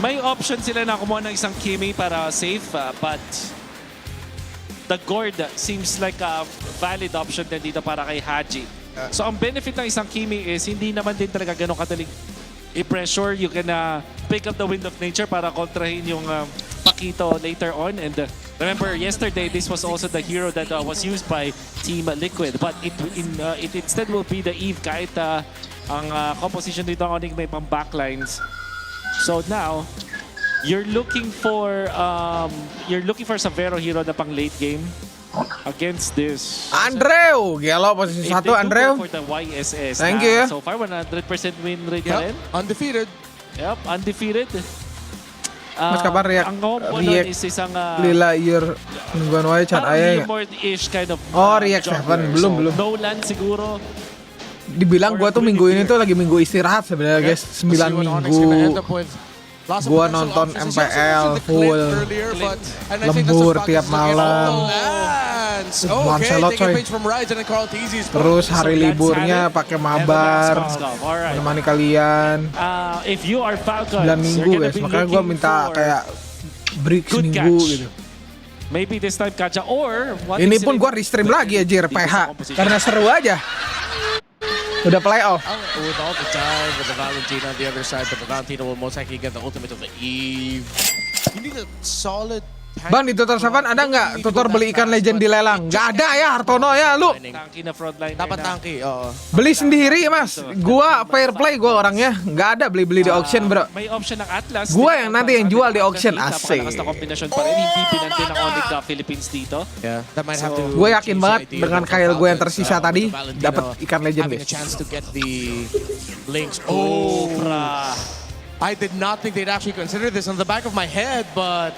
May option sila na kumuha ng isang Kimi para safe, but the Gord seems like a valid option din dito para kay Haji. So ang benefit ng isang Kimi is hindi naman din talaga ganun kadaling i-pressure. You can pick up the Wind of Nature para kontrahin yung Pakito later on. And remember, yesterday, this was also the hero that was used by Team Liquid. But it instead will be the Eve kahit ang composition dito ng Onyx may pang backlines. So now, you're looking for Savero hero na pang late game against this. Andreu! Gelo, posisi 1, Andreu. For the YSS. Thank you. So far, 100% win rate na rin. Undefeated. Yep, undefeated. Mas kapan Ang combo nun is isang Lila year nungguan wae chat aya. Remote-ish kind of React 7 jungler. belum. So, no land siguro. Dibilang gua tuh minggu ini tuh lagi minggu istirahat sebenarnya guys. 9 minggu. Gua nonton MPL full. Lembur tiap malam. Lancelot coy. Terus hari liburnya pakai mabar. Menemani kalian. If you are Falcons, 9 minggu guys. Makanya gua minta kayak break seminggu gitu. Maybe this time Kacha or ini pun gua restream lagi aja PH karena seru aja. Udah playoff. With all the time with the Valentina on the other side, but the Valentina will most likely get the ultimate of the Eve. You need a solid. Bang, di Tutor Savan ada nggak tutor beli ikan legend di lelang? Nggak ada ya Hartono ya lu. Tangki na frontline. Dapat tangki, oo. Beli sendiri mas. Gua fair play gua orangnya. Nggak ada beli-beli di auction bro. May option ng Atlas. Gua yang nanti yang jual di auction asik. Napakalakas na kombinasyon pa rin. Hindi pinanti ng Onyx Philippines dito. Yeah, that might have to. Gue yakin banget dengan Kyle gue yang tersisa tadi dapat ikan legend having a guys. chance to get the links. Kufra. I did not think they'd actually consider this on the back of my head, but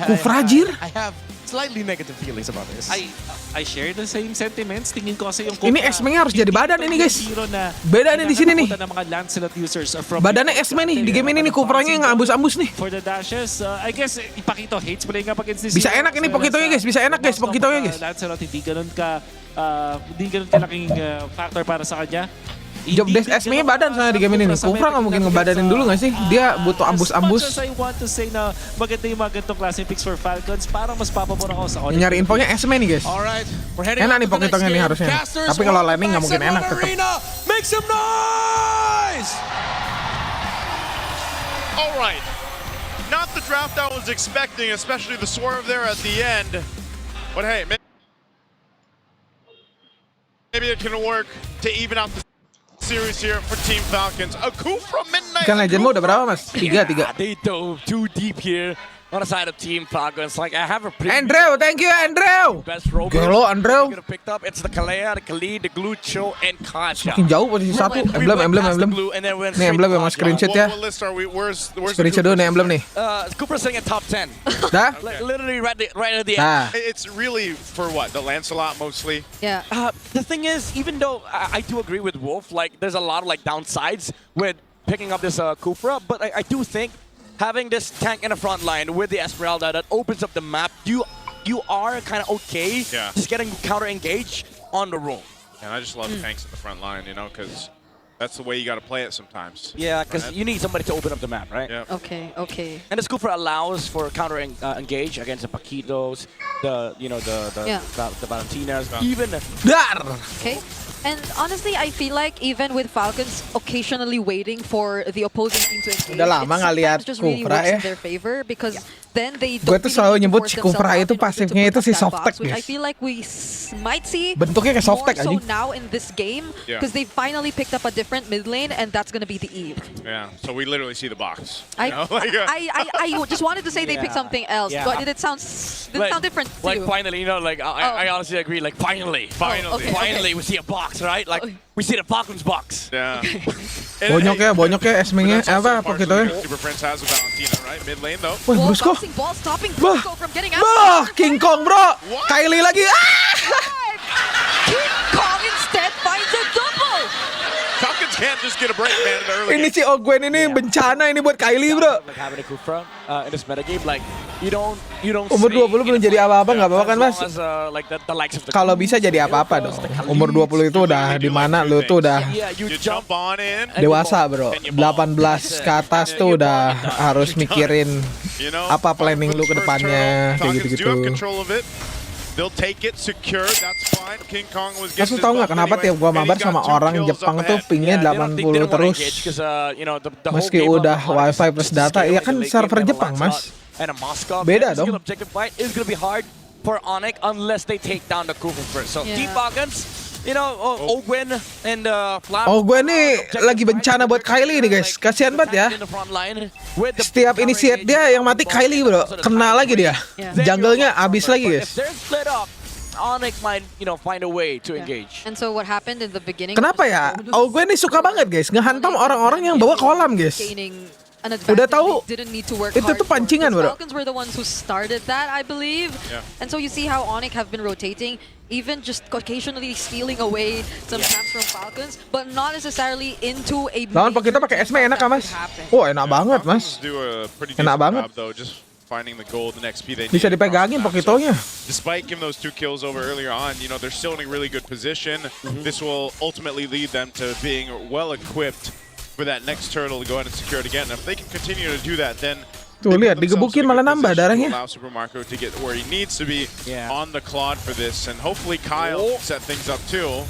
Kufra, Jir? I have slightly negative feelings about this. I share the same sentiments. Tingin ko kasi yung Kufra. Ini X-Men harus jadi badan ini guys. Beda Bedanya di sini nih. Ng mga Lancelot users from Badannya X-Men nih di game ini nih Kufranya yang ambus-ambus nih. For the dashes, I guess Ipakito hates playing up against this. Bisa enak ini Pokitonya guys, bisa enak guys Pokitonya guys. Lancelot hindi ganun kalaking factor para sa kanya. Job desk X-Men badan sana di game ini nih. Kufra nggak mungkin ngebadanin dulu nggak sih? Dia butuh ambus-ambus. As much as I want to say na maganda yung mga ganitong klase picks for Falcons, parang mas papabor ako sa Onyx. Nyari infonya X-Men nih guys. Alright, we're heading Enak on nih to the next Pokitonya nih game. harusnya. Casters, Tapi kalau landing nggak mungkin enak tetap. Make some noise! All right. Not the draft I was expecting, especially the swerve there at the end. But hey, maybe it can work to even out the series here for Team Falcons. A coup from Midnight. Ikan legend mo udah berapa mas? 3. They dove too deep here on the side of Team Falcons. Like, I have a pretty Andrew, thank you Andrew. best robot. Gelo Andrew. Could have picked up. It's the Kalea, the Khalid, the Glucho, and Kasha. Makin jauh posisi 1. Emblem. Nih emblem yang mau screenshot ya. What list are we? Where's the Screenshot dulu nih emblem nih. Cooper's sitting at top 10. Dah? Literally right at the end. Nah. It's really for what? The Lancelot mostly. Yeah. The thing is, even though I do agree with Wolf, like, there's a lot of like downsides with picking up this Kufra, but I do think having this tank in the front line with the Esmeralda that opens up the map, you are kind of okay just getting counter-engaged on the roam. And I just love tanks at the front line, you know, because that's the way you got to play it sometimes. Yeah, because you need somebody to open up the map, right? Yeah. Okay. And the Kufra allows for counter-engage against the Paquitos, the Valentinas, even... Dar. Okay. And honestly, I feel like even with Falcons occasionally waiting for the opposing team to engage, Udah lama nggak lihat it just really Kufra works ya. in their favor because then they Gue don't tuh selalu really nyebut force si Kufra themselves itu out in order to pasifnya pick itu up si that soft box, tech which I guys. feel like we might see Bentuknya kayak soft more tech so anjing. now in this game because they finally picked up a different mid lane and that's gonna be the Eve. Yeah. So we literally see the box. I just wanted to say they picked something else, Yeah. but did it sound different to like you? finally, you know, like I honestly agree. Like finally, okay. finally, we see a box, right? Like we see the Falcons box. Yeah. Bonyok ya X-Men-nya apa Pokitonya. Super Prince has a Valentina, right? Mid lane though. Wah, Wall Brusco. bouncing, ball stopping Bah. Brusco from getting out. Bah, King Kong bro. Kylie lagi. Ah! King Kong instead finds a double. Falcons can't just get a break, man, in the early Ini game. si Ogwen ini bencana ini buat Kylie, bro. Like having a Kufra in this metagame, like you don't Umur 20 belum jadi apa-apa, nggak apa-apa kan, Mas? like the likes of the Kalau bisa jadi apa-apa dong. Umur 20 itu udah di mana lu tuh udah you You jump on in, dewasa, bro. 18 ke atas tuh udah harus mikirin you know. apa planning lu ke First depannya, turtle, kayak Falcons do gitu-gitu. have control of it. They'll take it secure, that's fine. King Kong was Mas lu getting tau his nggak buff kenapa anyway, tiap gua and he's mabar got sama 2 orang kills Jepang up tuh ahead. pingnya 80 terus. Meski udah wifi plus data, ya kan server Jepang, Mas. Beda dong. Objective fight is gonna be hard for Onyx unless they take down the Kufa first. So Yeah. Team Falcons, you know, Ogwen and Flam. Oh, gue nih lagi bencana buat Kylie nih, guys. Kasihan banget ya. Setiap initiate dia yang mati Kylie, bro. Kena lagi dia. Yeah. Jungle-nya habis lagi, If guys. they're split up, Onyx might, find a way to engage. And so what happened in the beginning? Kenapa ya? Oh, gue nih suka banget, guys. Ngehantam orang-orang yang bawa kolam, guys. Gaining an Udah advantage tahu, they didn't need to work itu hard tuh for. pancingan, Because bro. Falcons were the ones who started that, I believe. Yeah. And so you see how Onyx have been rotating, even just occasionally stealing away some camps from Falcons, but not necessarily into a. Lawan kita pakai Esme enak, kan, Mas? Oh, enak banget, Mas. Falcons do a pretty Enak decent banget. job, though, just finding the gold and XP they need. Bisa dipegangin across the map. Pokitonya. So, despite giving those 2 kills over earlier on, they're still in a really good position. This will ultimately lead them to being well equipped for that next turtle to go ahead and secure it again. And if they can continue to do that, then Tuh, they lihat, put themselves digebukin in a malah good nambah position to darahnya. allow Super Marco to get where he needs to be Yeah. on the Claude for this, and hopefully Kyle can set things up too.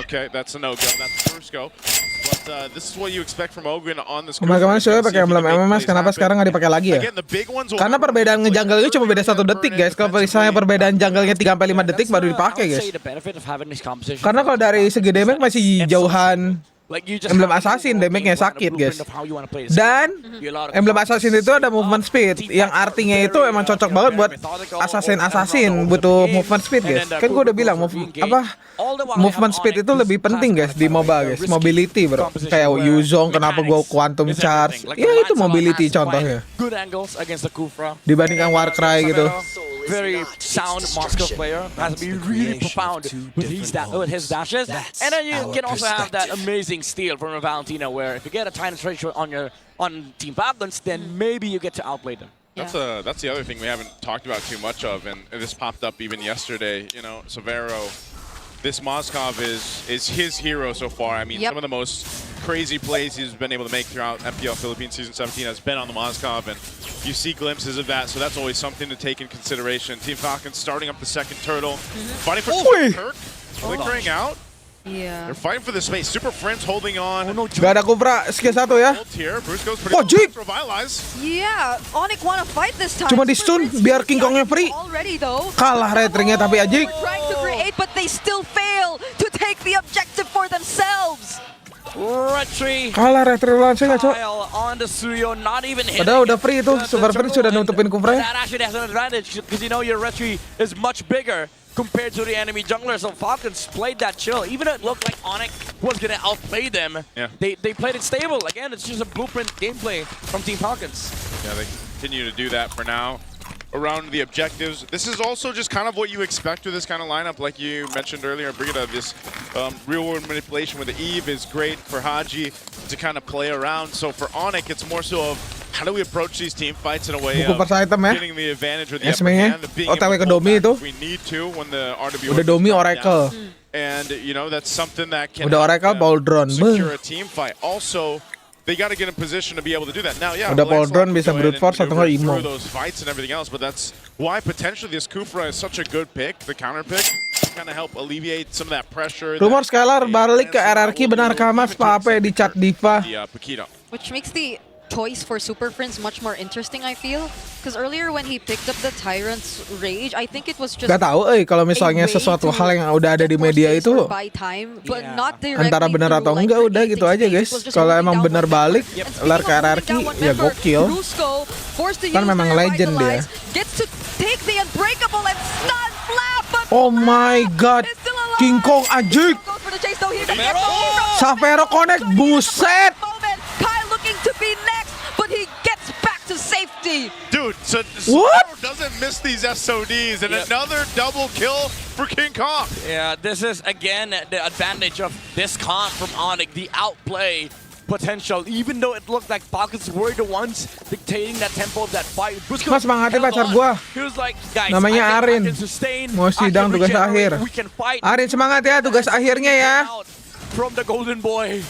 Okay, that's a no-go. That's the first go. But this is what you expect from Ogwen on this. Kemarin soalnya pakai emblem MMS, kenapa sekarang nggak dipakai lagi ya? Again, the big ones will Karena perbedaan ngejunggle itu cuma beda 1 detik, guys. Kalau misalnya perbedaan jungle-nya 3-5 detik baru dipakai, guys. Karena kalau dari segi damage masih jauhan. Emblem Assassin damage-nya sakit, guys. Dan emblem Assassin itu ada movement speed, yang artinya itu emang cocok banget buat assassin butuh movement speed, guys. Kan gue udah bilang movement speed itu lebih penting, guys, di MOBA, guys. Mobility, bro. Kayak Yuzong, kenapa gue quantum charge? Ya itu mobility contohnya. Good angles against the Kufra. Dibandingkan Warcry gitu. Very sound Moscow player, has to be really profound with his dashes. And then you can also have that amazing steal from Valentina, where if you get a Titan's ratio on Team Falcons, then maybe you get to outplay them. That's the other thing we haven't talked about too much of, and this popped up even yesterday. Severo, this Moskov is his hero so far. I mean, some of the most crazy plays he's been able to make throughout FPL Philippines Season 17 has been on the Moskov, and you see glimpses of that, so that's always something to take in consideration. Team Falcons starting up the second turtle, fighting for Kirk, flickering out. Yeah. They're fighting for the space. Super Friends holding on. Gak ada Kufra skill 1 ya. Here, Bruce goes pretty Oh, Jake! revitalize. Yeah, Onyx wanna fight this time. Cuma di stun biar King Kongnya free. Already though. Kalah retringnya tapi Ajik. Trying to create, but they still fail to take the objective for themselves. Retry. Kalah retring langsung nggak, Cok. Kyle on the Suryo, not even hitting. Padahal udah free itu, Super Free sudah nutupin Kufra. That actually has an advantage because your Retry is much bigger compared to the enemy jungler. So Falcons played that chill. Even though it looked like Onyx was gonna outplay them, they played it stable. Again, it's just a blueprint gameplay from Team Falcons. Yeah, they continue to do that for now. Around the objectives. This is also just kind of what you expect with this kind of lineup. Like you mentioned earlier, Brigida, this real-world manipulation with the Eve is great for Haji to kind of play around. So for Onyx, it's more so of how do we approach these team fights in a way Buku of first item ya. getting the advantage or the upper Esme-nya. hand of being OTW ke able to Domi pull itu. back if we need to when the RWR Udah Domi comes Oracle. down. And that's something that can Udah help Oracle, them Baldron. secure a team fight. Also, they got to get in position to be able to do that. Now, yeah, Udah Lancelot Baldron can bisa go ahead brute force and atau nggak maneuver Imo. through those fights and everything else, but that's why potentially this Kufra is such a good pick, the counter pick, to kind of help alleviate some of that pressure. Rumor Scalar balik ke RRQ, benarkah Mas? Pape di chat Diva. Paquito. Which makes the choice for Super Friends much more interesting, I feel. Because earlier when he picked up the Tyrant's Rage, I think it was just Gak tahu, kalau misalnya sesuatu hal yang udah ada di media itu antara benar atau enggak, udah gitu aja, guys. Kalau emang benar balik, lar ke RRQ, ya gokil. Kan memang legend dia. Oh my god, King Kong Ajik, Savero connect, buset. Kyle looking to be next, but he gets back to safety. Dude, So What? Severo doesn't miss these SODs, and another double kill for King Kong. Yeah, this is again the advantage of this comp from Onyx, the outplay potential. Even though it looked like Falcons were the ones dictating that tempo of that fight. Brusco Mas, semangatin held pacar on. gua. He was like, guys, Namanya I Arin. can sustain. Mau I sidang can tugas regenerate, akhir. We can fight. Arin, semangat ya tugas akhirnya ya. Out from the Golden Boy.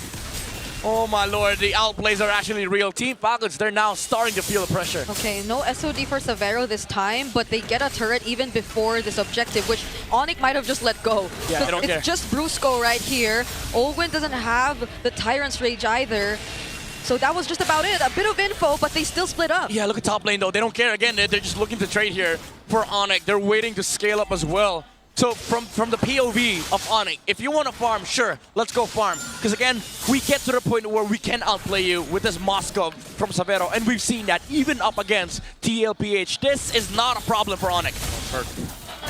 Oh my lord, the outplays are actually real. Team Falcons, they're now starting to feel the pressure. Okay, no SOD for Severo this time, but they get a turret even before this objective, which Onyx might have just let go. Yeah, I don't it's care. just Brusco right here. Olwyn doesn't have the Tyrant's Rage either. So that was just about it. A bit of info, but they still split up. Yeah, look at top lane though. They don't care. Again, they're just looking to trade here for Onyx. They're waiting to scale up as well. So from the POV of Onyx, if you want to farm, sure, let's go farm. Because again, we get to the point where we can outplay you with this Moskov from Severo, and we've seen that even up against TLPH. This is not a problem for Onyx. Kirk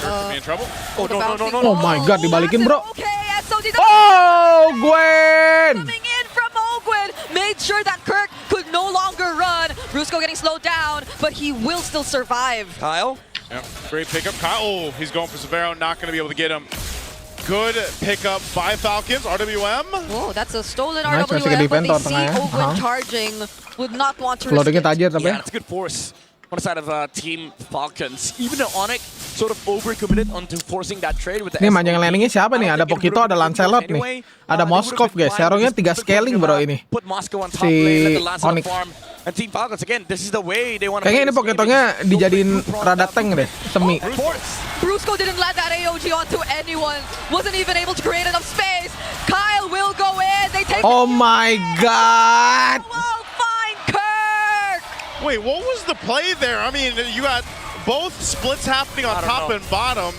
could be in trouble. Oh no. Oh my god, dibalikin bro. Okay, SOD Oh, Gwen! coming in from Ogwin made sure that Kirk could no longer run. Brusco getting slowed down, but he will still survive. Kyle? Yep, great pickup. Kyle, oh, he's going for Severo, not going to be able to get him. Good pickup by Falcons, RWM. Whoa, that's a stolen Nice, masih ke RWM, but defender they see tengah ya. Ogwin charging. Would not want to risk Loadingnya it. tajir tapi. Yeah, that's good force on the side of Team Falcons. Even though Onyx sort of overcommitted onto forcing that trade with the Nih SOD. manjang landingnya siapa nih? Ada Pokito, ada Lancelot nih. Ada Moskov guys. Serongnya 3 scaling bro ini. Put Moscow on top Si lane, let the Lancelot Onyx. farm. And Team Falcons, again, this is the way they want to Kayaknya ini Pokitonya dijadiin rada tank deh, semi. Brusco didn't land that AOG onto anyone. Wasn't even able to create enough space. Kyle will go in. They take Oh my god. will find Kirk. Wait, what was the play there? I mean, you got both splits happening on I don't top know. and bottom.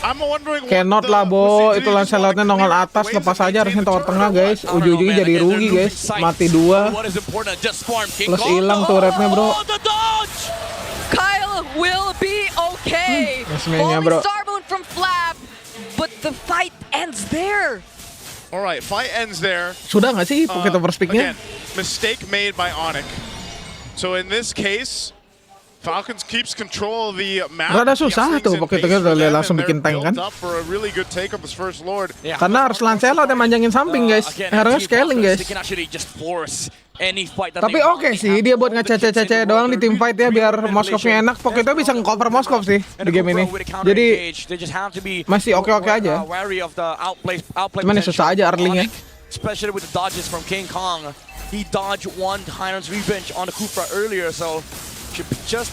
I'm wondering Cannot what lah the, Bo, was itu he just Lancelotnya wanna nongol clear atas, waves lepas and aja harusnya maintain tower the tengah turret? guys. Ujung-ujungnya jadi rugi guys, mati 2. What is important? Just farm King Plus Kong. hilang turretnya bro. Oh, the dodge! Kyle will be okay. Esmenya, Falling bro. Star Moon from Flap, but the fight ends there. All right, fight ends there. Sudah nggak sih Pokito first picknya? Again, mistake made by Onyx. So in this case, Falcons keeps control of the map. Rada susah tuh Pokito langsung bikin tank kan. Up for a really good take of his first Lord. Yeah. Karena harus Lancelot yang manjangin samping guys. Again, Harusnya Team scaling Falcons, guys. They can actually just force any fight that Tapi they want. oke They sih, have dia buat all the chips in ngecece-cece the doang world. di team fight ya biar They're Moskovnya enak. Pokito bisa nge-cover Moskov sih And di game ini. with the counter Jadi engage, they just have to be masih oke-oke aja. wary of the outplay Cuman ya susah aja potential of early-nya. Onyx, especially with the dodges from King Kong. He dodged one Tyrant's Revenge on the Kufra earlier, so should just,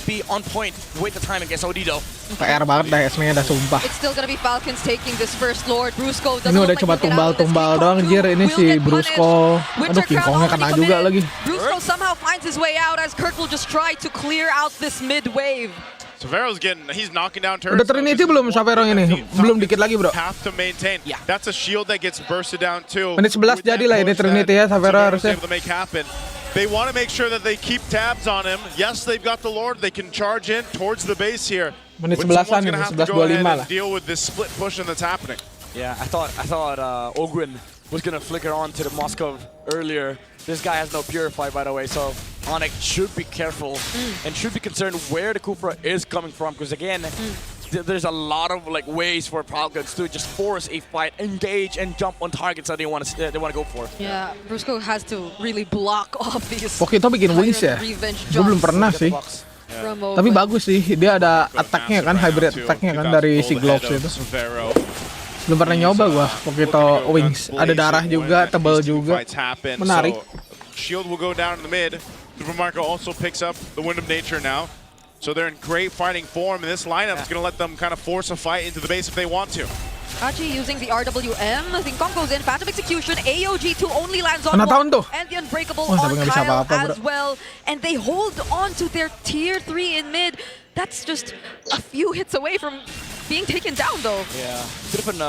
be on point. Wait the time against Odido. PR banget dah Esmenya dah sumpah. It's still gonna be Falcons taking this first Lord. Brusco doesn't Ini look udah like coba he'll get out of this. tumbal-tumbal King doang Kong anjir. Ini will si get Brusco. punished. Aduh, Winter King Crown Kongnya already kena come juga in. lagi. Brusco somehow finds his way out as Kirk will just try to clear out this mid wave. Severo's he's knocking down turrets. Udah Trinity belum Savero ini? Belum dikit lagi bro. Have to maintain. Yeah. That's a shield that gets bursted down too. Menit 11 With that jadi lah ini push Trinity that ya, Savero Severo's harusnya. able to make happen. They want to make sure that they keep tabs on him. Yes, they've got the Lord. They can charge in towards the base here. Menit But 11-an someone's ini, gonna have to go ahead 11:25 and lah. deal with this split pushing that's happening. Yeah, I thought Ogwin was gonna flicker on to the Moskov earlier. This guy has no Purify, by the way, so Onyx should be careful and should be concerned where the Kufra is coming from, because again, there's a lot of ways for Falcons to just force a fight, engage, and jump on targets that they want to go for. Yeah, Brusco has to really block off these. Pokito bikin wings ya. Revenge Gue belum jumps pernah Get the sih. box. from Tapi Ogwin. bagus sih, dia ada attack-nya kan, hybrid attack-nya kan dari si Gloves itu. Belum pernah nyoba gua Pokito Wings. Ada darah juga, tebal juga. Menarik. Shield will go down in the mid. Super Marco also picks up the Wind of Nature now. So they're in great fighting form, and this lineup is going to let them kind of force a fight into the base if they want to. Haji using the RWM. King Kong goes in. Phantom Execution. AOG2 only lands on Mana one. tahun tuh? And the Unbreakable Wah, tapi on nggak bisa Kyle apa-apa, as well. And they hold on to their tier 3 in mid. That's just a few hits away from being taken down though. Yeah, bit of an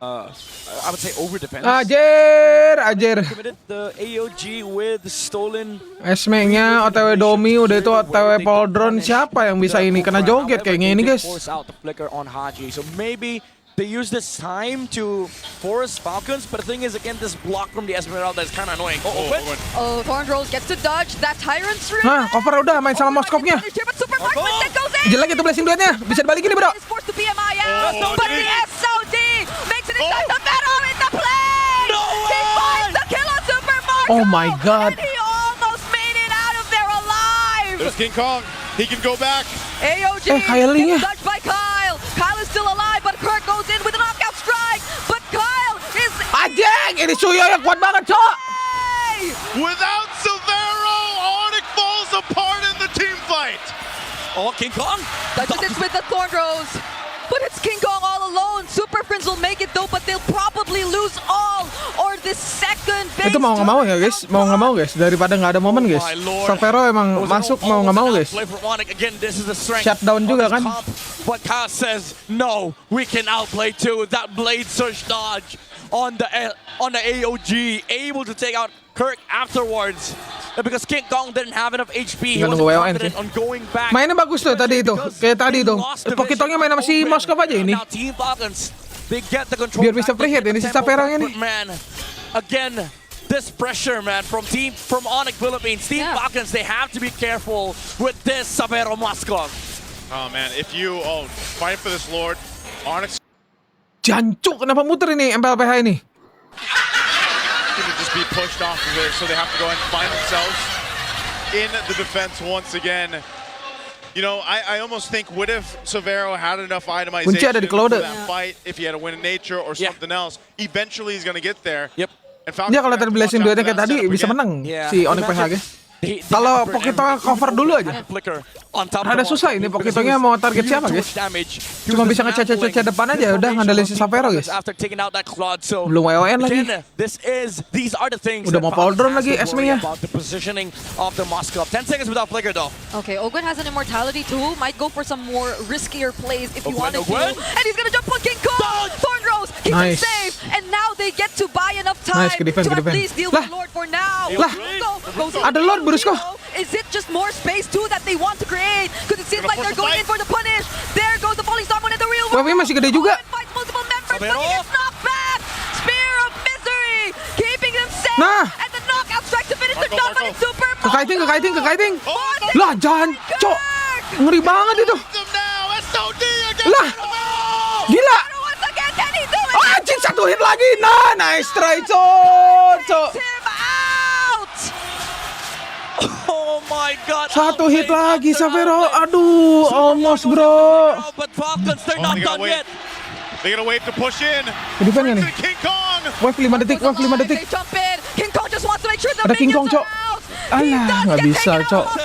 I would say over defense. Ajer. Committed the AOG with stolen. Esmenya OTW Domi, udah itu OTW Poldron. Siapa yang bisa ini? Kena joget kayaknya ini guys. Force out the flicker on Haji. So maybe they use this time to force Falcons, but the thing is, again, this block from the Esmeralda is kind of annoying. Oh, Thornrose gets to dodge that Tyrant's Revenge. Nah, cover udah main sama Moskopnya. But Super Marksman goes in. Jelek itu blessing duetnya. Bisa dibalikin nih, bro. Is forced to PMIL, but the SOD makes it inside the middle in the play. He finds the kill on Super Marksman. Oh my God. And he almost made it out of there alive. There's King Kong. He can go back. AOG Kyle-nya. gets touched by Kyle. Kyle is still alive, but Kirk goes in with a knockout strike. But Kyle is... Anjing, ini Suyo yang kuat banget, Cok. Without Severo, Onyx falls apart in the team fight. Oh, King Kong! Touches it with the Thornrose. But it's King Kong all alone. Super Friends will make it though, but they'll probably lose all or this second base. Itu mau nggak mau ya, guys. Mau nggak mau, guys. Daripada nggak ada momen, guys. Savero emang masuk mau nggak mau, guys. Shutdown juga kan. But Kyle says, no, we can outplay too. That blade surge dodge on the AOG, able to take out Kirk afterwards. Because King Kong didn't have enough HP. He Nggak was nunggu WON confident sih. on going back. Mainnya bagus tuh tadi itu. Kayak tadi tuh. Pokitongnya main sama si Moskov aja ini. Now Team Falcons, they get the control Biar bisa back, they preheat get ini the si tempo Savero-nya back, nih. but man, again, this pressure, man, from Onyx Philippines, Team Yeah. Falcons, they have to be careful with this Savero Moskov. Oh man, if you fight for this Lord, Onyx Jancuk, kenapa muter ini MPLPH ini? going to just be pushed off of it, so they have to go and find themselves in the defense once again. You know, I almost think, what if Severo had enough Kunci itemization ada di for Claude. that fight, if he had a win in nature or Yeah. something else, eventually he's going to get there. Yep. And Falcons Ya kalau have tadi to blessing watch out duetnya for kayak that tadi setup bisa again. menang Yeah. si Onyx PH, guys. Kalau Pokitonya cover dulu aja. Rada susah ini Pokitonya mau target siapa, guys? Cuma bisa ngececet-cecet depan aja, udah ngandelin si Savero, guys. Belum WON lagi. These are the things Udah that mau power Falcons drone has lagi, to worry Esme-nya. about the positioning of the Moskov. 10 seconds without flicker though. Okay, Ogwen has an immortality too. Might go for some more riskier plays if he wanted Ogwen. to. And he's gonna jump on King Kong! Thornrose keeps Nice. him safe. And now they get to buy enough time Nice, ke-defend, to at ke-defend. least deal Lah. with Lord for now. Lah. Brusco goes in Ada Lord, Brusco. Is it just more space too that they want to create? Because it seems Gonna like they're force going the in for the punish. There goes the falling star one in the real world. Wave-nya masih gede juga. Owen fights multiple members, but he Savero. gets knocked back. Spear of Misery, keeping them safe. Nah. And the knockout strike to finish the Marco, job, but Marco. it's super Ke kiting. Oh, Lah, jancuk. Ngeri banget itu. them now. SOD against Lah. Severo. Gila. Once again, can he do it? Anjing, satu hit lagi. Nah, nice try, Cok. Him out! Oh my god. Satu hit outplayed lagi, after Savero. outplay. Aduh, almost, bro. But Falcons, they're Oh, not they gotta done wait. yet. They gotta wait to push in. Ke-defend nggak nih? King Kong. Wave 5 detik, wave 5 detik. They jump in. King Kong just wants to make sure the Ada King Kong, minions Cok. are out. He Alah, does nggak get bisa, taken out Cok. off